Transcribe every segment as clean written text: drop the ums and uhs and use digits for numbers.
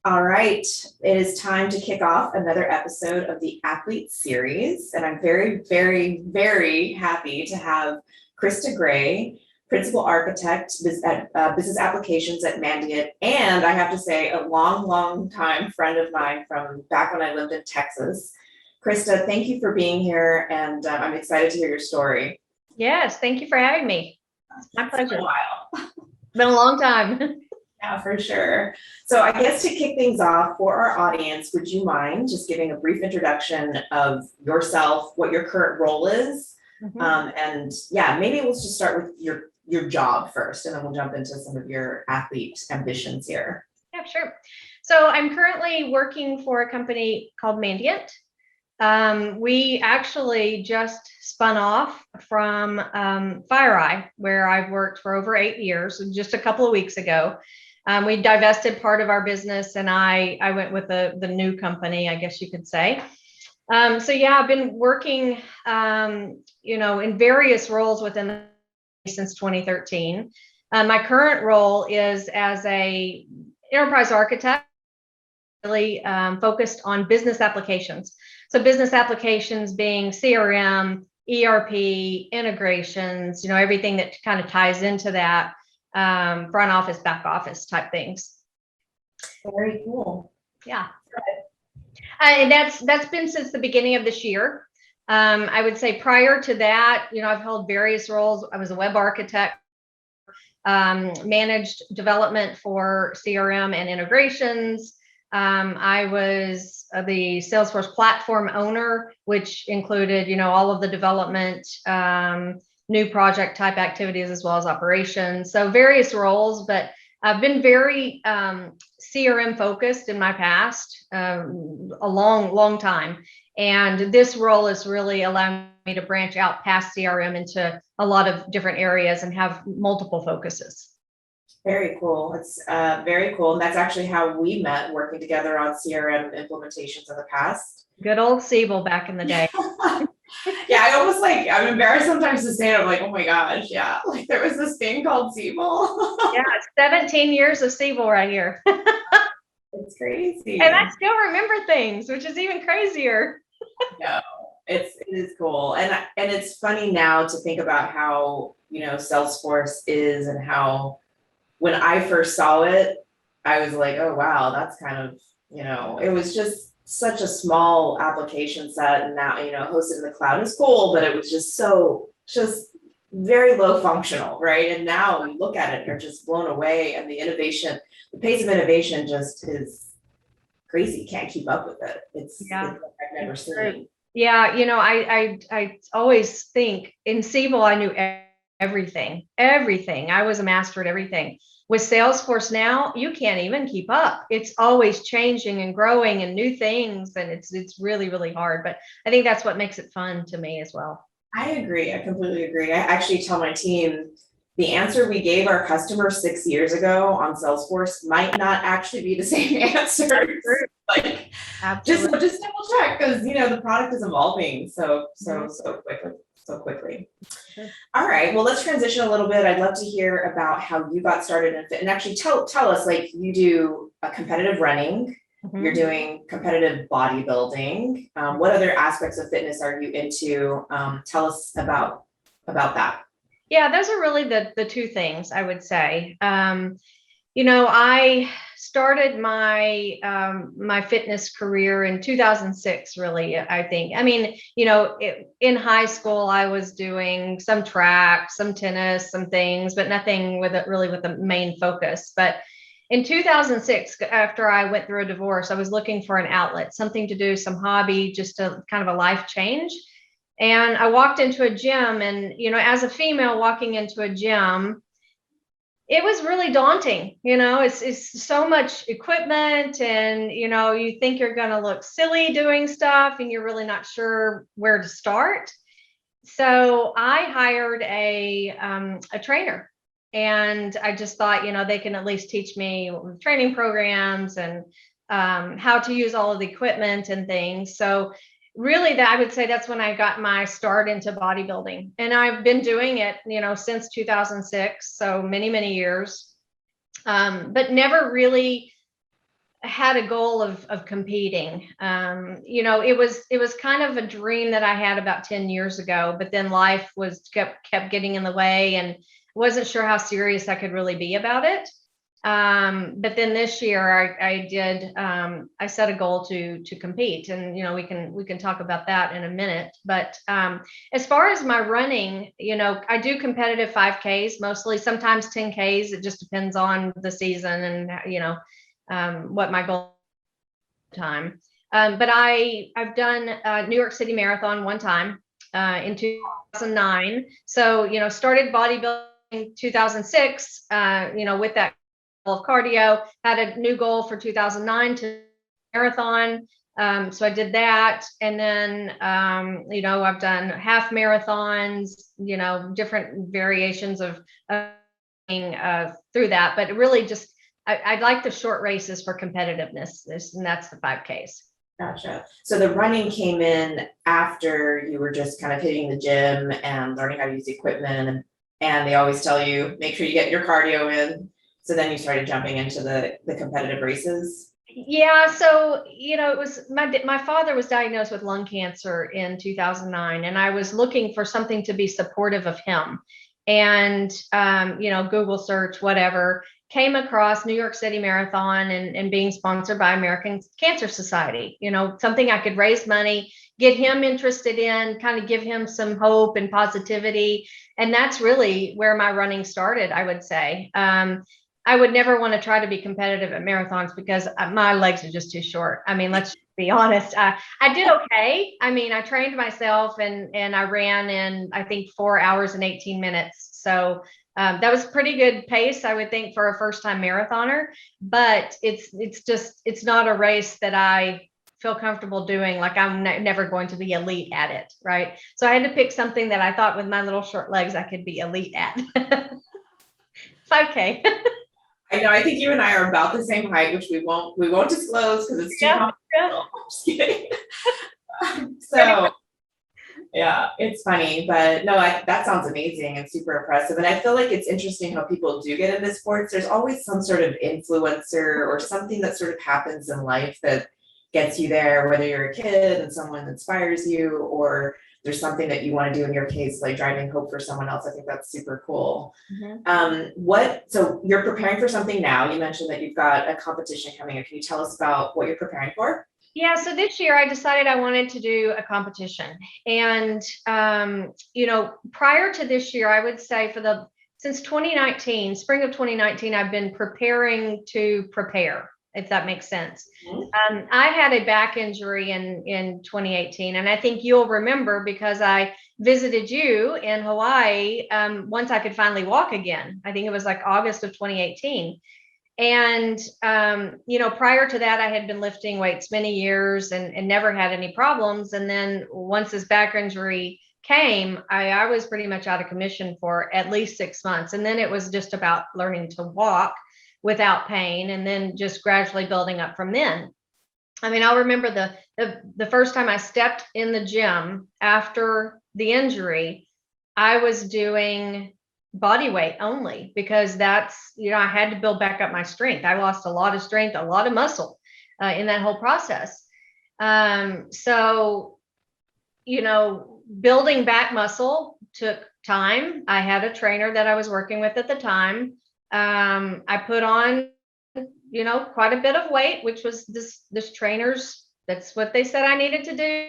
All right, it is time to kick off another episode of the Athlete Series, and I'm very, very, very happy to have Krista Gray, Principal Architect at Business Applications at Mandiant, and I have to say, a long, long time friend of mine from back when I lived in Texas. Krista, thank you for being here, and I'm excited to hear your story. Yes, thank you for having me. It's my It's been pleasure. a while. It's been a long time. Yeah, for sure. So I guess to kick things off for our audience, would you mind just giving a brief introduction of yourself, what your current role is? And yeah, maybe we'll just start with your job first, and then we'll jump into some of your athlete ambitions here. Yeah, sure. So I'm currently working for a company called Mandiant. We actually just spun off from FireEye, where I've worked for over 8 years, just a couple of weeks ago. We divested part of our business, and I went with the new company, I guess you could say. So yeah, I've been working, in various roles within the since 2013. My current role is as a enterprise architect, really focused on business applications. So business applications being CRM, ERP, integrations, everything that kind of ties into that, front office, back office type things. Very cool. Yeah. And that's been since the beginning of this year. I would say prior to that, I've held various roles. I was a web architect, managed development for CRM and integrations. I was the Salesforce platform owner, which included, all of the development, new project type activities, as well as operations. So various roles, but I've been very CRM focused in my past, a long, long time. And this role is really allowing me to branch out past CRM into a lot of different areas and have multiple focuses. Very cool. It's very cool. And that's actually how we met, working together on CRM implementations in the past. Good old Siebel back in the day. Yeah, I'm embarrassed sometimes to say it. I'm like, oh my gosh, yeah. Like there was this thing called Siebel. Yeah, 17 years of Siebel right here. It's crazy. And I still remember things, which is even crazier. No, it is cool. And it's funny now to think about how, Salesforce is, and how when I first saw it, I was like, oh wow, that's kind of, it was just such a small application set, and now, hosted in the cloud is cool, but it was just very low functional, right? And now we look at it and you're just blown away, and the pace of innovation just is crazy. Can't keep up with it. It's like I've never seen. Yeah, I always think in Siebel I knew everything. I was a master at everything. With Salesforce now, you can't even keep up. It's always changing and growing and new things, and it's really, really hard. But I think that's what makes it fun to me as well. I agree. I completely agree. I actually tell my team the answer we gave our customers 6 years ago on Salesforce might not actually be the same answer. Like, just double check, because the product is evolving so quickly. All right, well, let's transition a little bit. I'd love to hear about how you got started in fit, and actually tell us, like, you do a competitive running, you're doing competitive bodybuilding. What other aspects of fitness are you into? Tell us about that. Yeah, those are really the two things I would say. I started my my fitness career in 2006, really, I think. I mean, in high school, I was doing some track, some tennis, some things, but nothing with a main focus. But in 2006, after I went through a divorce, I was looking for an outlet, something to do, some hobby, just a kind of a life change. And I walked into a gym, and, as a female walking into a gym, it was really daunting. It's so much equipment, and, you think you're going to look silly doing stuff, and you're really not sure where to start. So I hired a trainer, and I just thought, they can at least teach me training programs and how to use all of the equipment and things. So really, that I would say that's when I got my start into bodybuilding, and I've been doing it, since 2006, so many, many years, but never really had a goal of competing. It was kind of a dream that I had about 10 years ago, but then life kept getting in the way, and wasn't sure how serious I could really be about it. But then this year I set a goal to compete, and we can talk about that in a minute. But as far as my running, I do competitive 5Ks mostly, sometimes 10Ks. It just depends on the season and what my goal time. But I've done New York City Marathon one time in 2009. So started bodybuilding in 2006. With that of cardio, had a new goal for 2009 to marathon. So I did that, and then I've done half marathons, different variations of through that, but really just I'd like the short races for competitiveness, and that's the 5Ks. Gotcha. So the running came in after you were just kind of hitting the gym and learning how to use the equipment, and they always tell you, make sure you get your cardio in. So then you started jumping into the competitive races. Yeah. So, it was my father was diagnosed with lung cancer in 2009, and I was looking for something to be supportive of him. And, Google search, whatever, came across New York City Marathon and being sponsored by American Cancer Society, something I could raise money, get him interested in, kind of give him some hope and positivity. And that's really where my running started, I would say. I would never want to try to be competitive at marathons because my legs are just too short. I mean, let's be honest. I did okay. I mean, I trained myself and I ran in, I think, 4 hours and 18 minutes. So that was pretty good pace, I would think, for a first time marathoner, but it's not a race that I feel comfortable doing. Like I'm never going to be elite at it. Right. So I had to pick something that I thought with my little short legs, I could be elite at. 5K. I know. I think you and I are about the same height, which we won't disclose because it's too confidential. I'm just kidding. So yeah, it's funny, but no, that sounds amazing and super impressive. And I feel like it's interesting how people do get into sports. There's always some sort of influencer or something that sort of happens in life that gets you there, whether you're a kid and someone inspires you, or there's something that you want to do in your case, like driving hope for someone else. I think that's super cool. Mm-hmm. So you're preparing for something now. You mentioned that you've got a competition coming up. Can you tell us about what you're preparing for? Yeah, so this year I decided I wanted to do a competition. And, prior to this year, I would say since 2019, spring of 2019, I've been preparing to prepare, if that makes sense. Mm-hmm. I had a back injury in 2018, and I think you'll remember because I visited you in Hawaii once I could finally walk again. I think it was like August of 2018. And, prior to that, I had been lifting weights many years and never had any problems. And then once this back injury came, I was pretty much out of commission for at least 6 months. And then it was just about learning to walk without pain, and then just gradually building up from then. I mean, I'll remember the first time I stepped in the gym after the injury, I was doing body weight only because that's, I had to build back up my strength. I lost a lot of strength, a lot of muscle in that whole process. So, building back muscle took time. I had a trainer that I was working with at the time. I put on, quite a bit of weight, which was this trainer's, that's what they said I needed to do.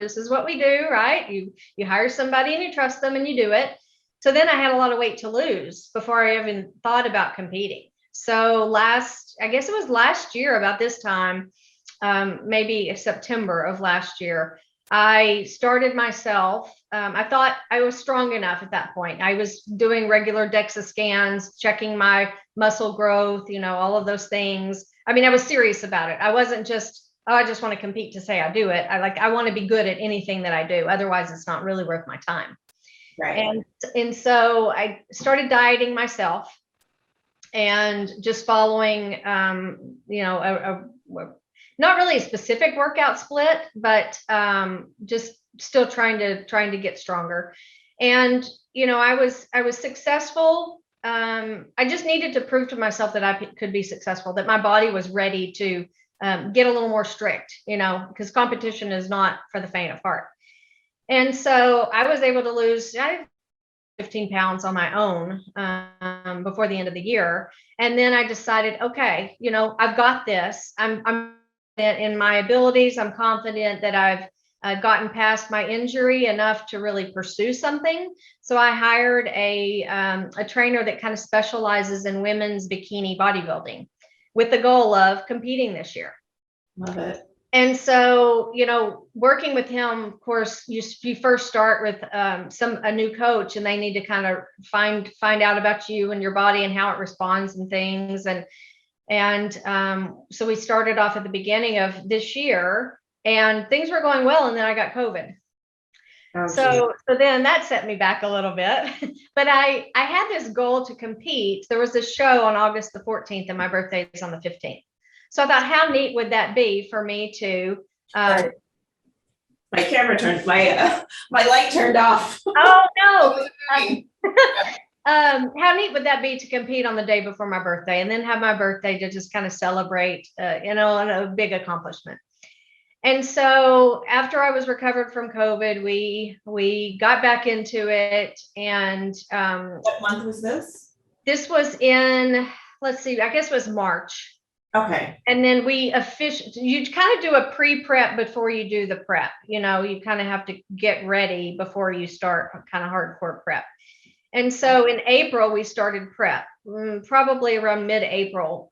This is what we do, right? You hire somebody and you trust them and you do it. So then I had a lot of weight to lose before I even thought about competing. So I guess it was last year about this time, maybe September of last year, I started myself. I thought I was strong enough at that point. I was doing regular DEXA scans, checking my muscle growth, all of those things. I mean, I was serious about it. I wasn't just, I just want to compete to say I do it. I want to be good at anything that I do. Otherwise, it's not really worth my time. Right. And so I started dieting myself and just following, not really a specific workout split, but just still trying to get stronger. And, I was successful I just needed to prove to myself that I could be successful, that my body was ready to get a little more strict, because competition is not for the faint of heart. And so I was able to lose 15 pounds on my own before the end of the year. And then I decided, okay, I've got this. I'm in my abilities. I'm confident that I've gotten past my injury enough to really pursue something. So I hired a trainer that kind of specializes in women's bikini bodybuilding with the goal of competing this year. Love it. And so, working with him, of course, you first start with a new coach, and they need to kind of find out about you and your body and how it responds and things. And so we started off at the beginning of this year, and things were going well, and then I got COVID. Oh, so then that set me back a little bit. But I had this goal to compete. There was a show on August the 14th, and my birthday is on the 15th. So I thought, how neat would that be for me to? My camera turned, my light turned off. Oh no! How neat would that be to compete on the day before my birthday, and then have my birthday to just kind of celebrate, and a big accomplishment. And so after I was recovered from COVID, we got back into it. And what month was this? This was in, let's see, I guess it was March. Okay. And then you kind of do a pre-prep before you do the prep. You kind of have to get ready before you start kind of hardcore prep. And so in April, we started prep, probably around mid-April,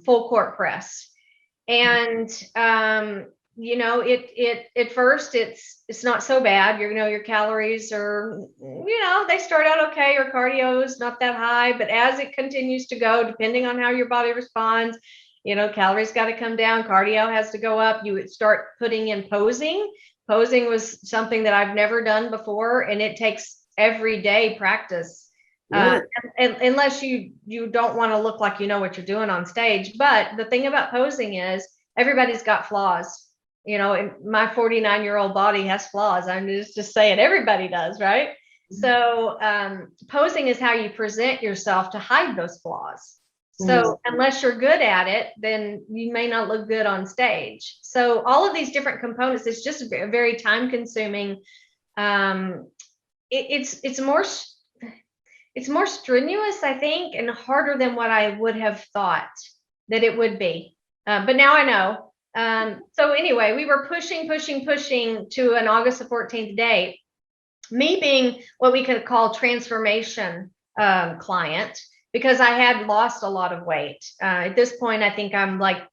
full court press. And, at first it's not so bad. Your calories are, they start out okay. Your cardio is not that high, but as it continues to go, depending on how your body responds, calories got to come down, cardio has to go up. You would start putting in posing. Posing was something that I've never done before, and it takes everyday practice. Unless you don't want to look like you know what you're doing on stage. But the thing about posing is everybody's got flaws. My 49-year-old body has flaws. I'm just saying, everybody does, right? Mm-hmm. So posing is how you present yourself to hide those flaws. So unless you're good at it, then you may not look good on stage. So all of these different components, it's just very time consuming. It's more strenuous, I think, and harder than what I would have thought that it would be. But now I know. So anyway, we were pushing to an August the 14th date. Me being what we could call transformation client, because I had lost a lot of weight. At this point, I think I'm like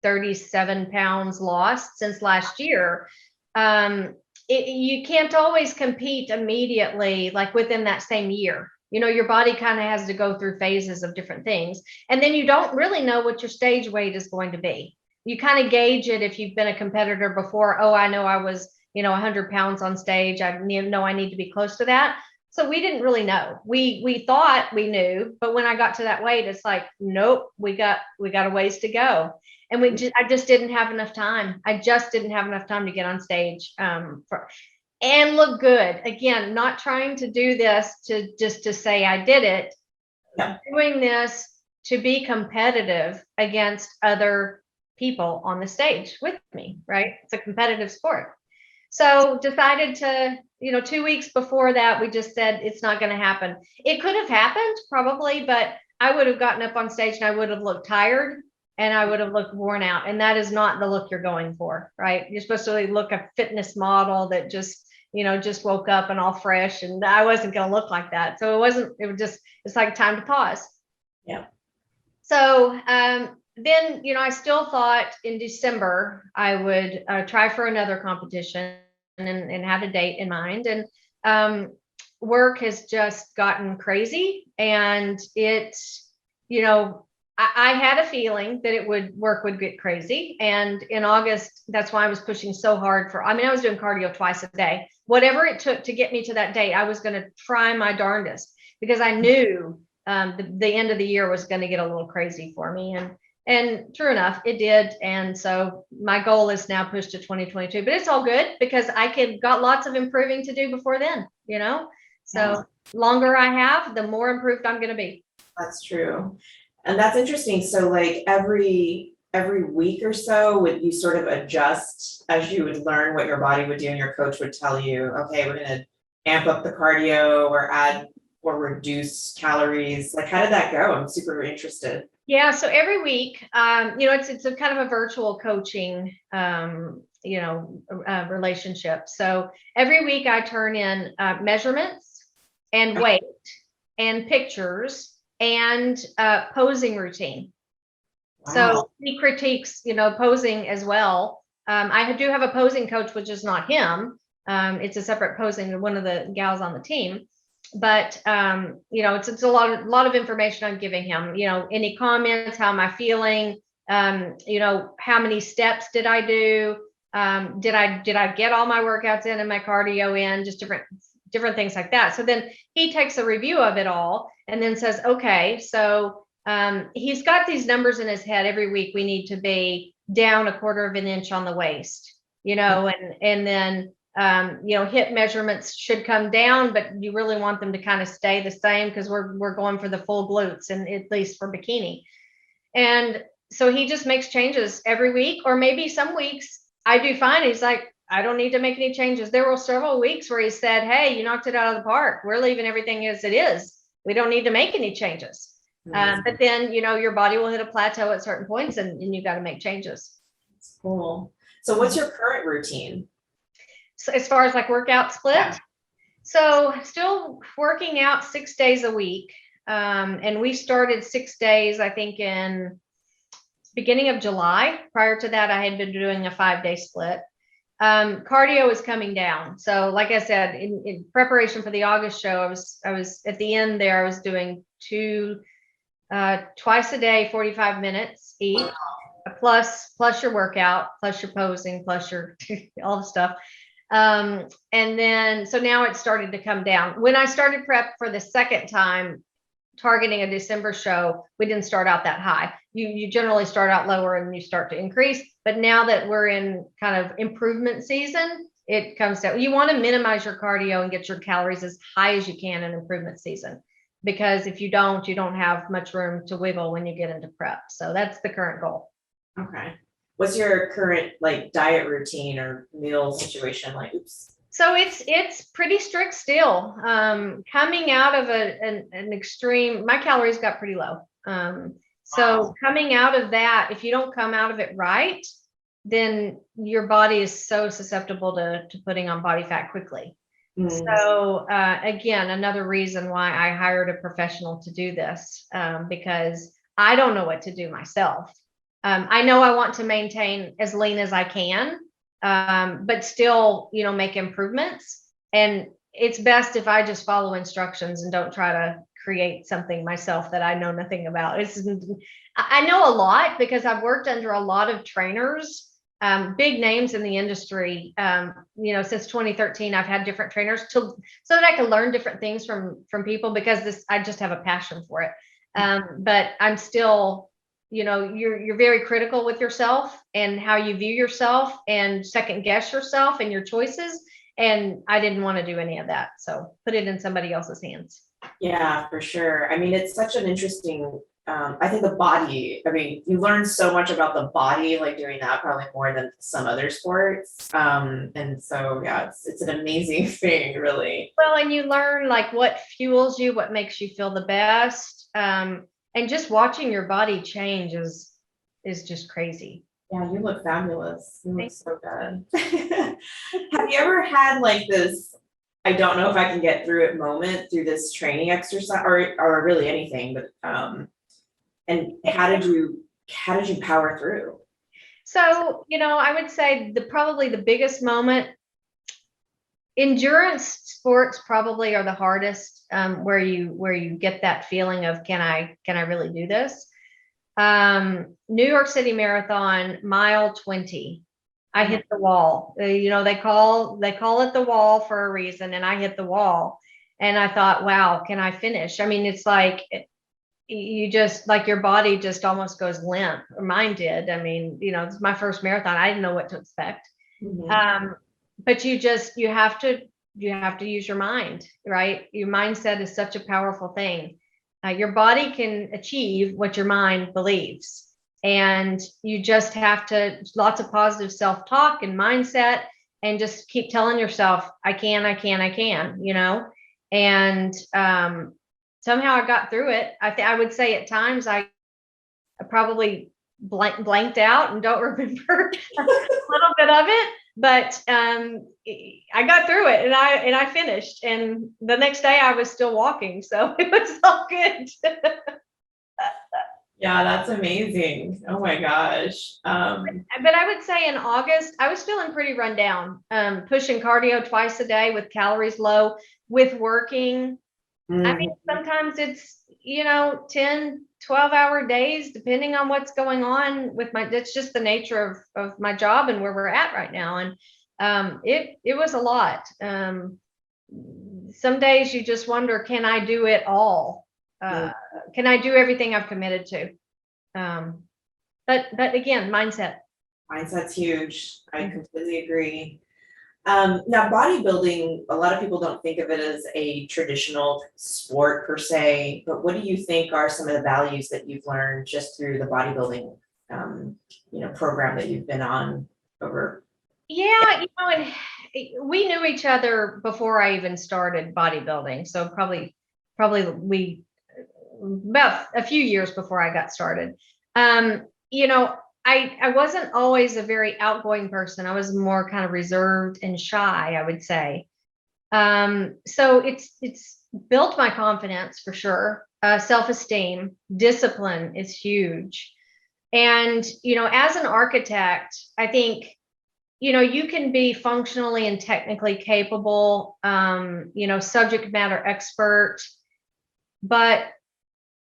37 pounds lost since last year. You can't always compete immediately, like within that same year. Your body kind of has to go through phases of different things. And then you don't really know what your stage weight is going to be. You kind of gauge it if you've been a competitor before. Oh, I know I was, 100 pounds on stage. I know I need to be close to that. So we didn't really know. We thought we knew, but when I got to that weight, it's like, nope, we got a ways to go. And I just didn't have enough time. I just didn't have enough time to get on stage and look good. Again, not trying to do this to say I did it. Yeah. Doing this to be competitive against other people on the stage with me, right? It's a competitive sport. So decided to, 2 weeks before that, we just said it's not going to happen. It could have happened probably, but I would have gotten up on stage and I would have looked tired and I would have looked worn out. And that is not the look you're going for, right? You're supposed to look a fitness model that just woke up and all fresh. And I wasn't going to look like that. So it's like time to pause. Yeah. So, then, I still thought in December I would try for another competition and had a date in mind. And work has just gotten crazy. And it's, I had a feeling that work would get crazy. And in August, that's why I was pushing so hard I was doing cardio twice a day. Whatever it took to get me to that date, I was going to try my darndest because I knew the end of the year was going to get a little crazy for me. And true enough, it did. And so my goal is now pushed to 2022, but it's all good because I got lots of improving to do before then, So longer I have, the more improved I'm going to be. That's true. And that's interesting. So like every week or so, would you sort of adjust as you would learn what your body would do and your coach would tell you, okay, we're gonna amp up the cardio or add or reduce calories. Like how did that go? I'm super interested. Yeah, so every week, it's a kind of a virtual coaching, relationship. So every week I turn in measurements and weight and pictures and posing routine. Wow. So he critiques, posing as well. I do have a posing coach, which is not him. It's a separate posing, one of the gals on the team. But it's a lot of information I'm giving him. Any comments? How am I feeling? How many steps did I do? Did I get all my workouts in and my cardio in? Just different things like that. So then he takes a review of it all and then says, okay, so he's got these numbers in his head. Every week we need to be down 1/4 of an inch on the waist, and then hip measurements should come down, but you really want them to kind of stay the same because we're going for the full glutes, and at least for bikini. And so he just makes changes every week, or maybe some weeks I do fine. He's like, I don't need to make any changes. There were several weeks where he said, hey, you knocked it out of the park. We're leaving everything as it is. We don't need to make any changes. But then, your body will hit a plateau at certain points and you got to make changes. That's cool. So what's your current routine? So as far as like workout split, yeah. So still working out 6 days a week. And we started 6 days, I think in beginning of July. Prior to that, I had been doing a 5-day split. Cardio is coming down. So like I said, in preparation for the August show, I was at the end there, I was doing twice a day, 45 minutes each, plus your workout, plus your posing, plus your all the stuff. And then, so now it's started to come down. When I started prep for the second time, targeting a December show, we didn't start out that high. You generally start out lower and you start to increase. But now that we're in kind of improvement season, it comes down. You want to minimize your cardio and get your calories as high as you can in improvement season, because if you don't have much room to wiggle when you get into prep. So that's the current goal. Okay. What's your current like diet routine or meal situation like? Oops. So it's pretty strict still. Coming out of an extreme, my calories got pretty low. So coming out of that, if you don't come out of it right, then your body is so susceptible to putting on body fat quickly. So again, another reason why I hired a professional to do this, because I don't know what to do myself. I know I want to maintain as lean as I can, but still, make improvements. And it's best if I just follow instructions and don't try to create something myself that I know nothing about. I know a lot because I've worked under a lot of trainers, big names in the industry. Since 2013, I've had different trainers so that I can learn different things from people, because I just have a passion for it. But I'm still, you're very critical with yourself and how you view yourself and second guess yourself and your choices. And I didn't want to do any of that. So put it in somebody else's hands. Yeah, for sure. I mean, it's such an interesting, I think the body, you learn so much about the body, like doing that probably more than some other sports. And so, yeah, it's an amazing thing, really. Well, and you learn like what fuels you, what makes you feel the best. And just watching your body change is just crazy. Yeah, you look fabulous. You look so good. Have you ever had like this, I don't know if I can get through it moment through this training exercise or really anything, but and how did you power through? So, I would say probably the biggest moment, endurance sports probably are the hardest, where you get that feeling of can I really do this? New York City Marathon, mile 20. I hit the wall. They call it the wall for a reason, and I hit the wall. And I thought, wow, can I finish? It's like you just like your body just almost goes limp. Or mine did. It's my first marathon. I didn't know what to expect. Mm-hmm. But you have to use your mind, right? Your mindset is such a powerful thing. Your body can achieve what your mind believes. And you just have to, lots of positive self-talk and mindset, and just keep telling yourself, I can, and somehow I got through it. I would say at times I probably blanked out and don't remember a little bit of it, but I got through it, and I finished, and the next day I was still walking, so it was all good. Yeah, that's amazing. Oh my gosh. But I would say in August, I was feeling pretty run down, pushing cardio twice a day with calories low, with working. I mean, sometimes it's, 10, 12-hour days, depending on what's going on with it's just the nature of my job and where we're at right now. And it was a lot. Some days you just wonder, can I do it all? Can I do everything I've committed to? But again, mindset. Mindset's huge. I completely agree. Now, bodybuilding, a lot of people don't think of it as a traditional sport per se, but what do you think are some of the values that you've learned just through the bodybuilding, program that you've been on over? Yeah, and we knew each other before I even started bodybuilding. So probably we about a few years before I got started. I wasn't always a very outgoing person. I was more kind of reserved and shy, I would say. So it's built my confidence for sure. Self-esteem, discipline is huge. And, as an architect, I think, you can be functionally and technically capable, subject matter expert, but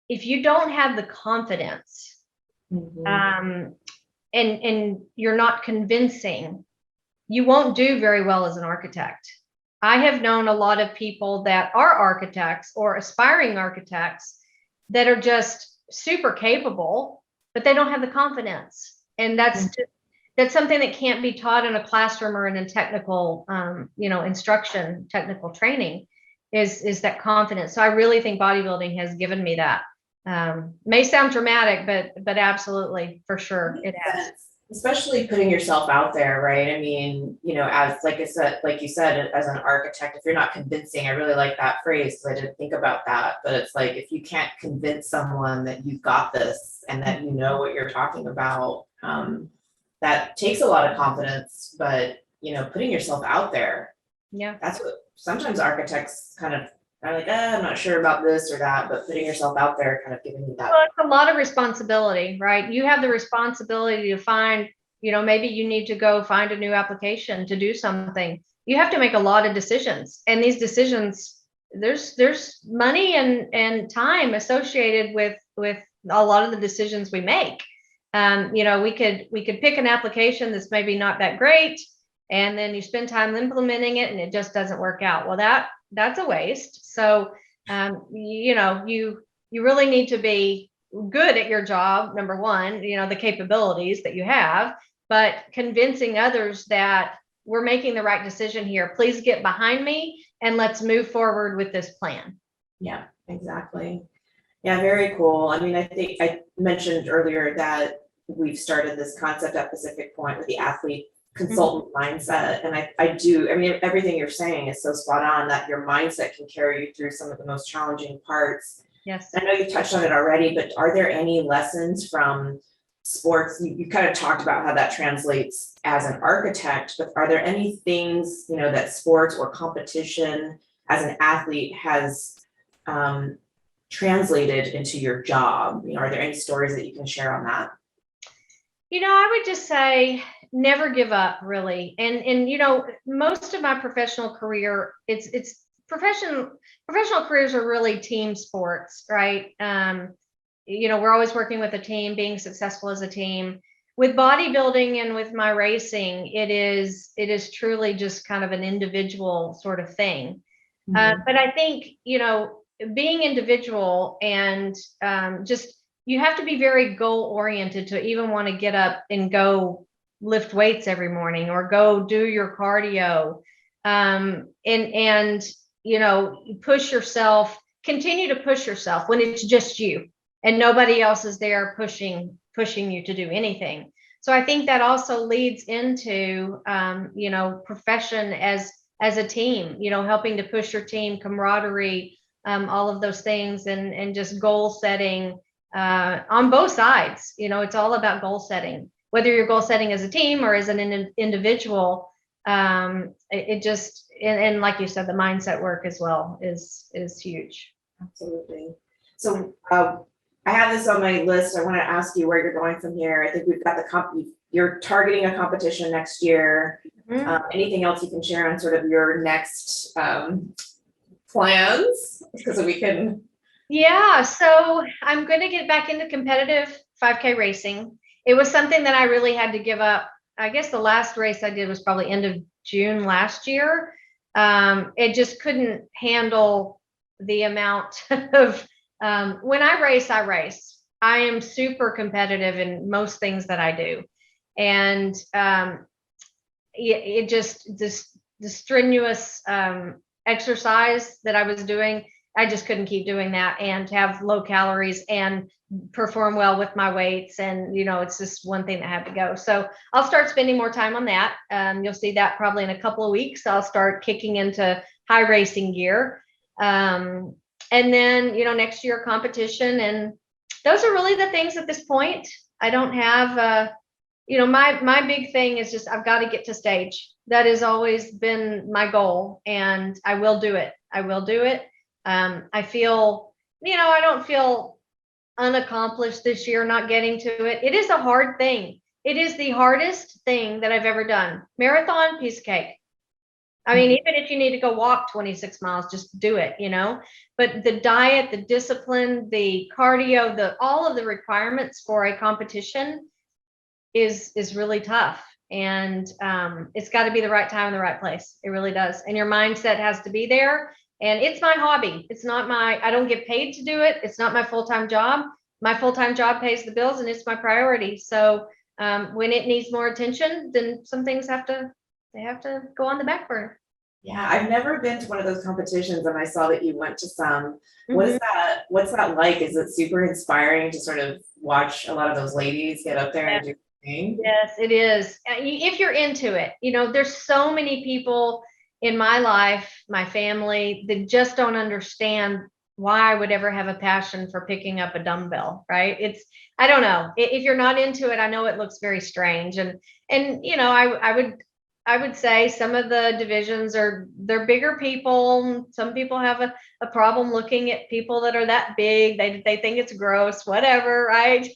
if you don't have the confidence, and you're not convincing, you won't do very well as an architect. I have known a lot of people that are architects or aspiring architects that are just super capable, but they don't have the confidence. And that's something that can't be taught in a classroom or in a technical, instruction, technical training, is that confidence. So I really think bodybuilding has given me that. May sound dramatic, but absolutely, for sure, it has. Especially putting yourself out there, right? I mean, as like you said, as an architect, if you're not convincing, I really like that phrase because I didn't think about that. But it's like, if you can't convince someone that you've got this and that you know what you're talking about, that takes a lot of confidence. But putting yourself out there, that's what sometimes architects kind of are like, I'm not sure about this or that, but putting yourself out there, kind of giving you that. Well, it's a lot of responsibility, right? You have the responsibility to find, maybe you need to go find a new application to do something. You have to make a lot of decisions, and these decisions, there's money and time associated with a lot of the decisions we make. We could pick an application that's maybe not that great, and then you spend time implementing it and it just doesn't work out. Well, that's a waste. So, you really need to be good at your job. Number one, the capabilities that you have, but convincing others that we're making the right decision here. Please get behind me and let's move forward with this plan. Yeah, exactly. Yeah, very cool. I mean, I think I mentioned earlier that we've started this concept at Pacific Point with the athlete consultant mindset. And I mean, everything you're saying is so spot on, that your mindset can carry you through some of the most challenging parts. Yes. I know you touched on it already, but are there any lessons from sports? You kind of talked about how that translates as an architect, but are there any things, that sports or competition as an athlete has translated into your job? Are there any stories that you can share on that? I would just say never give up, really. And most of my professional career, it's professional careers are really team sports, right? We're always working with a team, being successful as a team. With bodybuilding and with my racing, it is truly just kind of an individual sort of thing. But I think, being individual and just, you have to be very goal oriented to even want to get up and go lift weights every morning or go do your cardio, and push yourself continue to push yourself when it's just you and nobody else is there pushing you to do anything. So I think that also leads into, profession as a team, helping to push your team, camaraderie, all of those things, and just goal setting on both sides. It's all about goal setting, whether you're goal setting as a team or as an individual. It just, and like you said, the mindset work as well is huge. Absolutely. So I have this on my list. I want to ask you where you're going from here. I think we've got you're targeting a competition next year. Anything else you can share on sort of your next plans? Because we can. Yeah, so I'm going to get back into competitive 5K racing. It was something that I really had to give up. I guess the last race I did was probably end of June last year. It just couldn't handle the amount of, when I race. I am super competitive in most things that I do. And it just, the strenuous exercise that I was doing, I just couldn't keep doing that and have low calories and perform well with my weights. And, it's just one thing that had to go. So I'll start spending more time on that. You'll see that probably in a couple of weeks. I'll start kicking into high racing gear. And then, next year competition. And those are really the things at this point. I don't have, my big thing is just, I've got to get to stage. That has always been my goal, and I will do it. I feel, I don't feel unaccomplished this year, not getting to it. It is a hard thing. It is the hardest thing that I've ever done. Marathon, piece of cake. I mean, even if you need to go walk 26 miles, just do it, but the diet, the discipline, the cardio, all of the requirements for a competition is really tough. And it's got to be the right time in the right place. It really does. And your mindset has to be there. And it's my hobby. It's not I don't get paid to do it. It's not my full-time job. My full-time job pays the bills and it's my priority. So when it needs more attention, then some things have to go on the back burner. Yeah, I've never been to one of those competitions, and I saw that you went to some. What's that like? Is it super inspiring to sort of watch a lot of those ladies get up there and do the thing? Yes, it is. If you're into it, there's so many people in my life, my family, that just don't understand why I would ever have a passion for picking up a dumbbell, right? I don't know. If you're not into it, I know it looks very strange. And I would say some of the divisions they're bigger people. Some people have a problem looking at people that are that big. They think it's gross, whatever, right?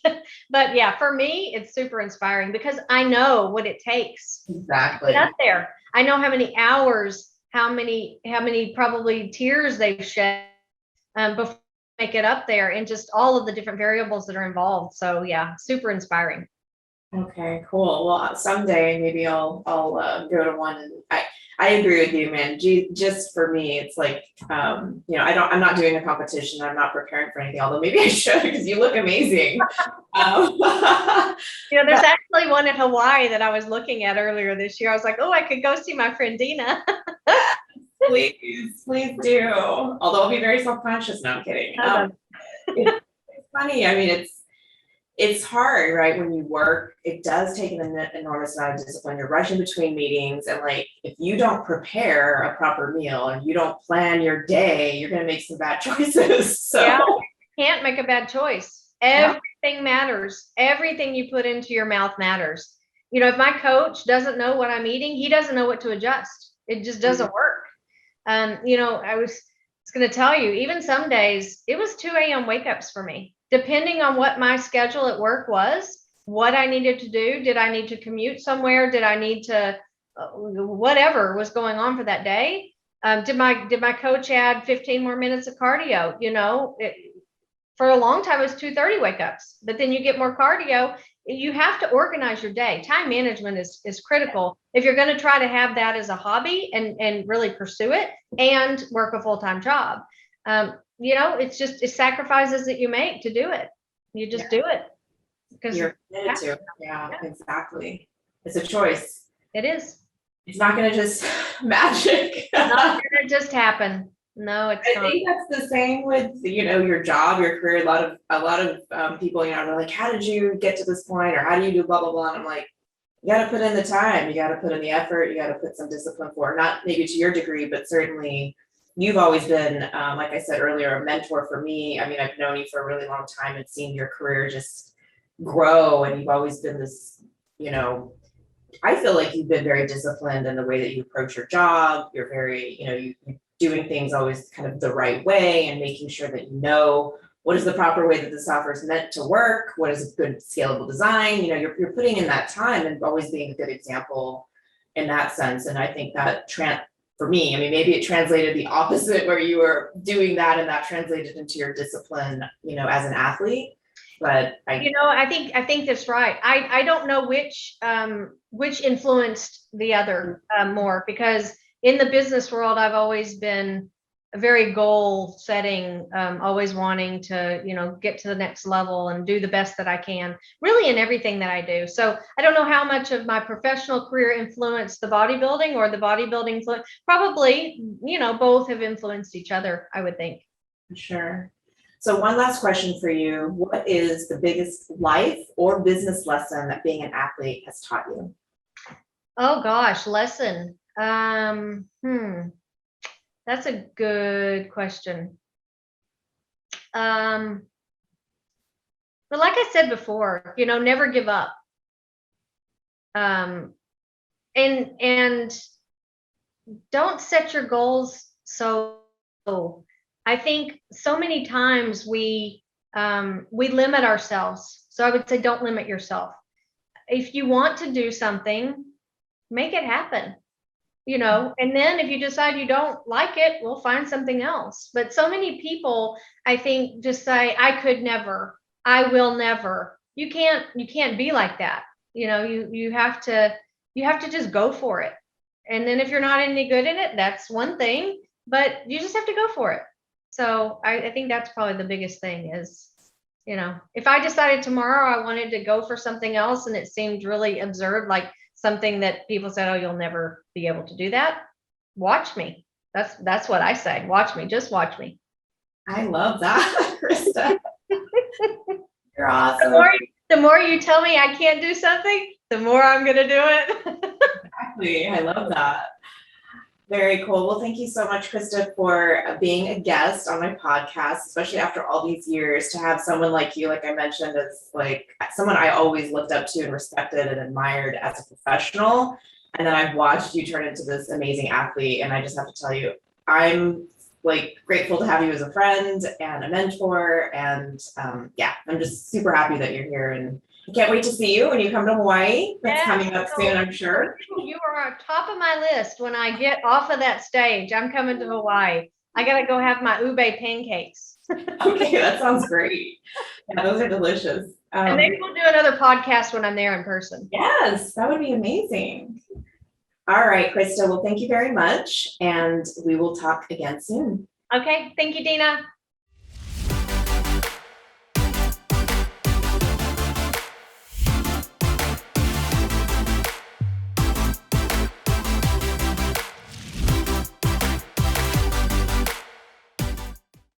But yeah, for me, it's super inspiring because I know what it takes. Exactly. To get up there. I know how many hours, how many probably tears they've shed before they make it up there, and just all of the different variables that are involved. So yeah, super inspiring. Okay, cool. Well, someday maybe I'll go to one. And I agree with you, man. Just for me, it's like I'm not doing a competition. I'm not preparing for anything. Although maybe I should, because you look amazing. There's actually one in Hawaii that I was looking at earlier this year. I was like, oh, I could go see my friend Deena. Please do. Although I'll be very self-conscious. No, I'm kidding. It's funny. I mean, it's hard, right? When you work, it does take an enormous amount of discipline. You're rushing between meetings, and like, if you don't prepare a proper meal and you don't plan your day, you're going to make some bad choices. So yeah, you can't make a bad choice. Everything matters. Everything you put into your mouth matters. If my coach doesn't know what I'm eating, he doesn't know what to adjust. It just doesn't work. I was going to tell you, even some days it was 2 a.m. wake ups for me. Depending on what my schedule at work was, what I needed to do, did I need to commute somewhere? Did I need to, whatever was going on for that day? Did my coach add 15 more minutes of cardio? For a long time, it was 2:30 wake ups, but then you get more cardio. You have to organize your day. Time management is critical if you're going to try to have that as a hobby and really pursue it and work a full-time job. It's sacrifices that you make to do it. You just do it because you're committed to. Yeah, exactly. It's a choice. It is. It's not going to just magic. It's not going to just happen. No, it's I not. think that's the same with, your job, your career. A lot of people, they're like, how did you get to this point? Or how do you do blah, blah, blah? And I'm like, you gotta put in the time, you gotta put in the effort, you gotta put some discipline for it. Not maybe to your degree, but certainly you've always been, like I said earlier, a mentor for me. I mean, I've known you for a really long time and seen your career just grow, and you've always been this, I feel like you've been very disciplined in the way that you approach your job. You're very, you're doing things always kind of the right way and making sure that what is the proper way that the software is meant to work, what is a good scalable design. You're putting in that time and always being a good example in that sense. And I think that for me, I mean, maybe it translated the opposite where you were doing that and that translated into your discipline, as an athlete. But I think that's right. I don't know which influenced the other more, because in the business world, I've always been a very goal setting, always wanting to, get to the next level and do the best that I can, really in everything that I do. So I don't know how much of my professional career influenced the bodybuilding or the bodybuilding probably, both have influenced each other, I would think. Sure. So one last question for you. What is the biggest life or business lesson that being an athlete has taught you? Oh gosh, lesson. That's a good question. But like I said before, never give up. And don't set your goals so low. I think so many times we limit ourselves. So I would say don't limit yourself. If you want to do something, make it happen. And then if you decide you don't like it, we'll find something else. But so many people, I think, just say, I could never, I will never. You can't be like that. You have to just go for it. And then if you're not any good in it, that's one thing, but you just have to go for it. So I think that's probably the biggest thing is, if I decided tomorrow I wanted to go for something else and it seemed really absurd, like something that people said, oh, you'll never be able to do that, watch me. That's what I say. Watch me. Just watch me. I love that, Krista. You're awesome. The more you tell me I can't do something, the more I'm going to do it. Exactly. I love that. Very cool. Well, thank you so much, Krista, for being a guest on my podcast, especially after all these years. To have someone like you, like I mentioned, as like someone I always looked up to and respected and admired as a professional. And then I've watched you turn into this amazing athlete. And I just have to tell you, I'm like grateful to have you as a friend and a mentor. And I'm just super happy that you're here, and I can't wait to see you when you come to Hawaii. That's coming up soon, I'm sure. You are on top of my list when I get off of that stage. I'm coming to Hawaii. I got to go have my ube pancakes. Okay, that sounds great. Yeah, those are delicious. And maybe we'll do another podcast when I'm there in person. Yes, that would be amazing. All right, Krista. Well, thank you very much. And we will talk again soon. Okay. Thank you, Deena.